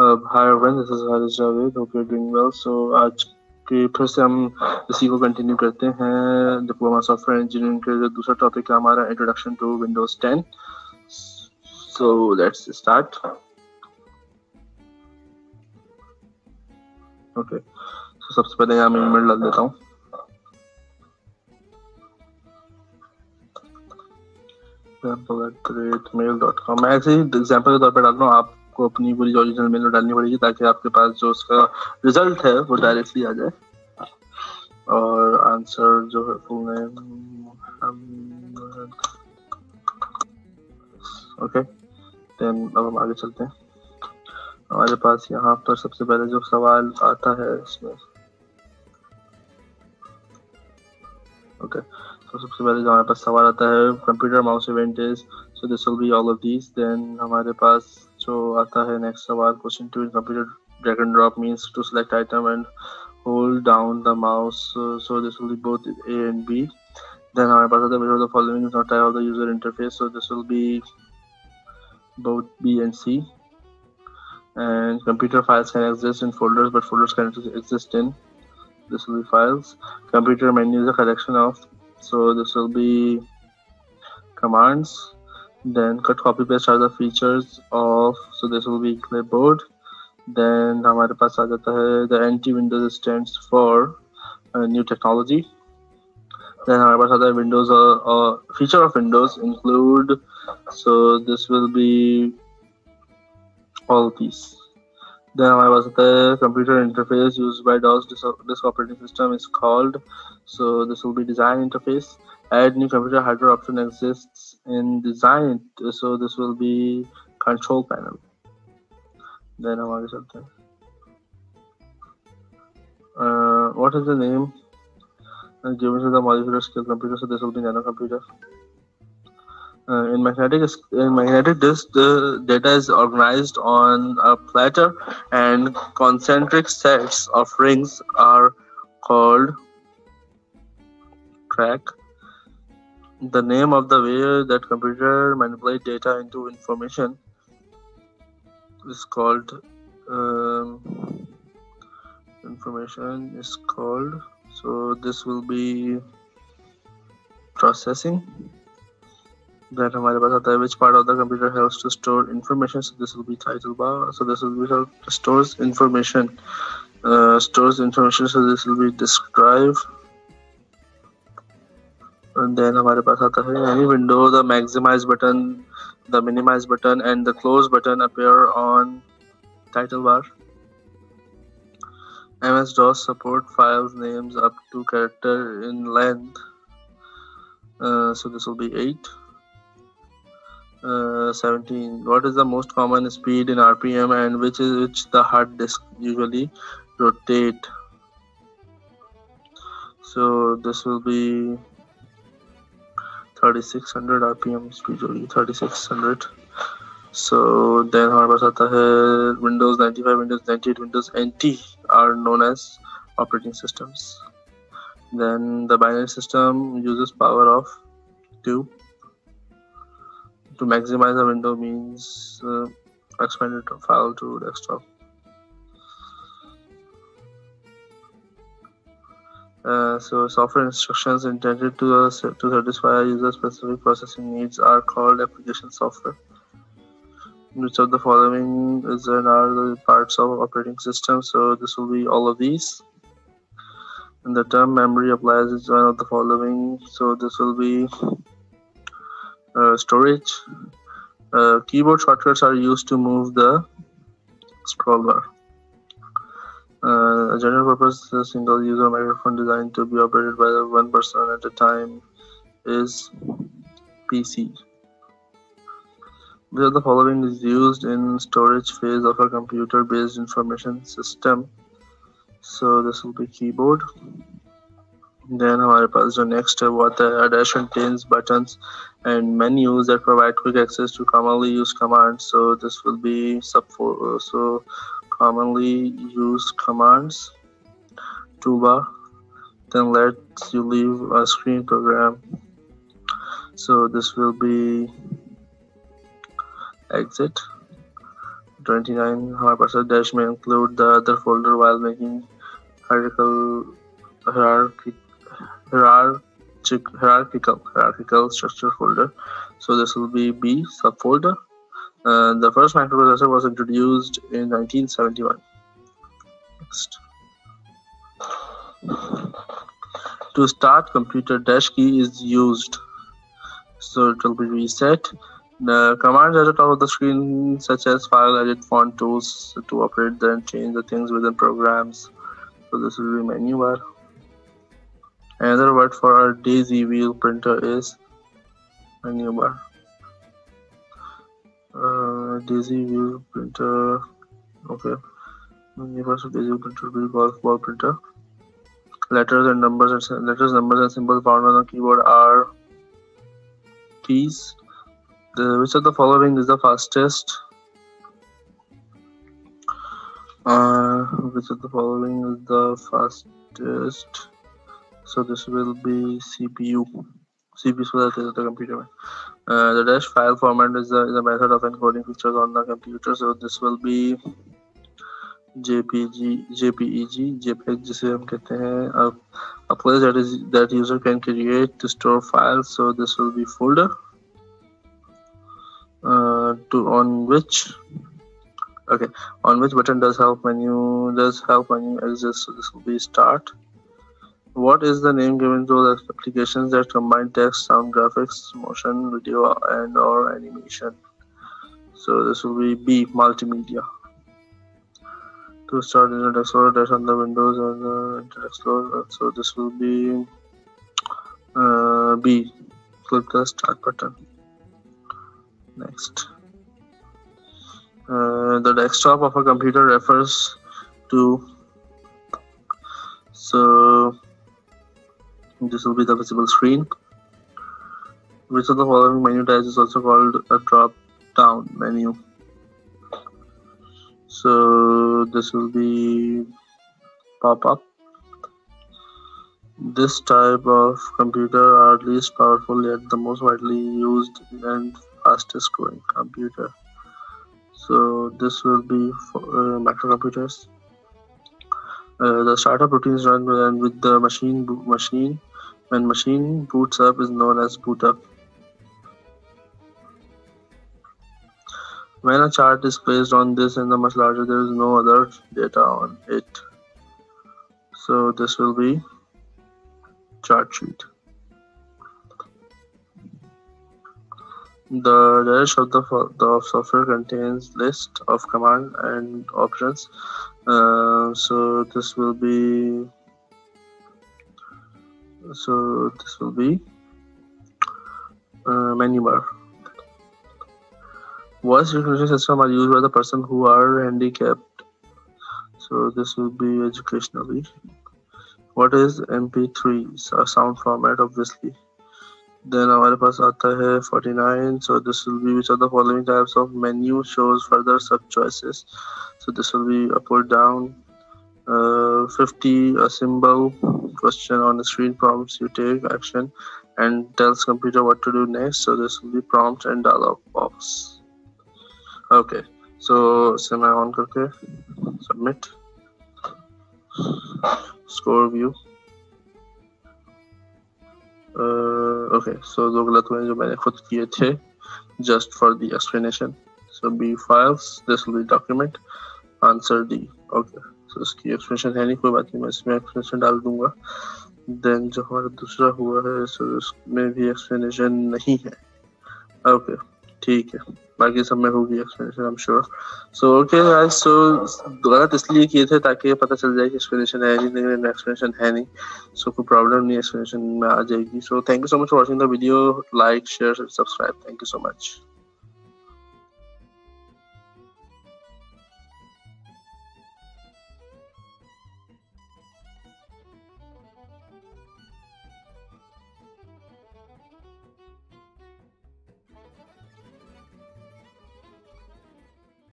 Hi everyone, this is Haris Javed. Hope you're doing well. So आज के फिर से हम इसी को कंटिन्यू करते हैं डिप्लोमा सॉफ्टवेयर इंजीनियरिंग के जो दूसरा टॉपिक है हमारा introduction to Windows 10. So let's start. Okay. So सबसे पहले यहाँ मैं ईमेल डाल देता हूँ. example@mail.com. मैं ऐसे ही एग्जाम्पल के तौर पर डाल रहा हूँ. आपको अपनी पूरी ओरिजिनल मेल डालनी पड़ेगी ताकि आपके पास जो उसका रिजल्ट है वो डायरेक्टली आ जाए. और आंसर जो है फुल नेम. ओके, देन अब हम आगे चलते हैं. हमारे पास यहाँ पर सबसे पहले जो सवाल आता है इसमें तो सबसे पहले जो हमारे पास सवाल आता है computer mouse event is, so this will be all of these. Then हमारे पास जो आता है नेक्स्ट सवाल, question 2 in computer drag and drop means to select item and hold down the mouse, so this will be both A and B. Then हमारे पास आता है which of the following is not type of the user interface, so this will be both B and C. And computer files can exist in folders but folders can exist in, this will be files. Computer menu is a collection of, so this will be commands. Then cut copy paste are the features of, so this will be clipboard. Then हमारे पास आ जाता है the anti Windows stands for new technology. Then हमारे पास आता है Windows feature of Windows include, so this will be all these. Then हमारे पास आता है computer interface used by DOS disk operating system is called, so this will be design interface. Add new computer hardware option exists in design, so this will be control panel. Then हम आगे चलते हैं. What is the name given to the modular scale computer, so this will be nano computer. In magnetic disk, the data is organized on a platter and concentric sets of rings are called track. The name of the way that computer manipulate data into information is called so this will be processing. Then हमारे पास आता है which part of the computer helps to store information, so this will be title bar, so this will be stores information, so this will be describe. And then हमारे पास आता है any window, the maximize button, the minimize button and the close button appear on title bar. MS-DOS support files names up to character in length, so this will be 8. 17. What is the most common speed in RPM and which the hard disk usually rotate? So this will be 3600 RPM speed होगी 3600. So then हमारे पास आता है Windows 95, Windows 98, Windows NT are known as operating systems. Then the binary system uses power of 2. To maximize a window means expand a file to desktop. So software instructions intended to satisfy user-specific processing needs are called application software. Which of the following is and are the parts of operating system? So this will be all of these. And the term memory applies is one of the following. So this will be storage. Keyboard shortcuts are used to move the scroll bar. A general purpose single user microphone designed to be operated by one person at a time is PC. Which of the following is used in storage phase of a computer based information system? So this will be keyboard. Then हमारे पास जो next है वो आता है, a dash contains buttons and menus that provide quick access to commonly used commands. So this will be so commonly used commands. Toolbar then lets you leave a screen program. So this will be exit. 29 हमारे पास dash may include the other folder while making hierarchical structure folder. So this will be B, subfolder. The first microprocessor was introduced in 1971. Next. To start computer, dash key is used. So it will be reset. The commands at the top of the screen, such as file, edit, font tools, to operate and change the things within programs. So this will be menu bar. Another word for our daisy wheel printer is menu bar. Daisy wheel printer. Okay. Menu bar of daisy wheel printer will be golf ball printer. Letters, numbers, and symbols found on the keyboard are keys. Which of the following is the fastest? Which of the following is the fastest? So this will be CPU. CPU is the computer. The dash file format is the method of encoding pictures on the computer. So this will be JPEG, जिसे हम कहते हैं a place that user can create to store files. So this will be folder. On which button does help menu exist? So this will be start. What is the name given to the applications that combine text, sound, graphics, motion, video, and or animation? So this will be B, multimedia. To start Internet Explorer, dash on the Windows or the Internet Explorer. So this will be B, click the start button. Next. The desktop of a computer refers to. So this will be the visible screen. Which of the following menu types is also called a drop-down menu? So this will be pop-up. This type of computer are least powerful yet the most widely used and fastest growing computer. So this will be for microcomputers. The startup routines run with the machine. When machine boots up is known as boot up. When a chart is placed on this and the much larger, there is no other data on it. So this will be chart sheet. The dash of the software contains list of command and options. So this will be menu bar. Voice recognition system are used by the person who are handicapped. So this will be educationally. What is MP3? A sound format, obviously. Then हमारे पास आता है 49. So this will be which of the following types of menu shows further sub choices. So this will be up or down. 50, a symbol question on the screen prompts you take action and tells computer what to do next. So this will be prompt and dialog box. Okay, so semi on करके submit, score view. Okay, so दो गलत हुए जो मैंने खुद किए थे just for the explanation. So B files, this will be document, answer D. Okay, so इसकी explanation है नहीं, कोई बात नहीं, मैं इसमें explanation डाल दूंगा. Then जो हमारा दूसरा हुआ है, so उसमें भी explanation नहीं है. Okay, ठीक है, बाकी सब में होगी explanation, I am sure. So okay guys, so गलत इसलिए किए थे ताकि पता चल जाए कि एक्सप्लेनेशन है नहीं, एक्सप्लेनेशन है नहीं, सो कोई प्रॉब्लम नहीं, एक्सप्लेनेशन में आ जाएगी. So thank you so much for watching the video. Like, share, subscribe. Thank you so much.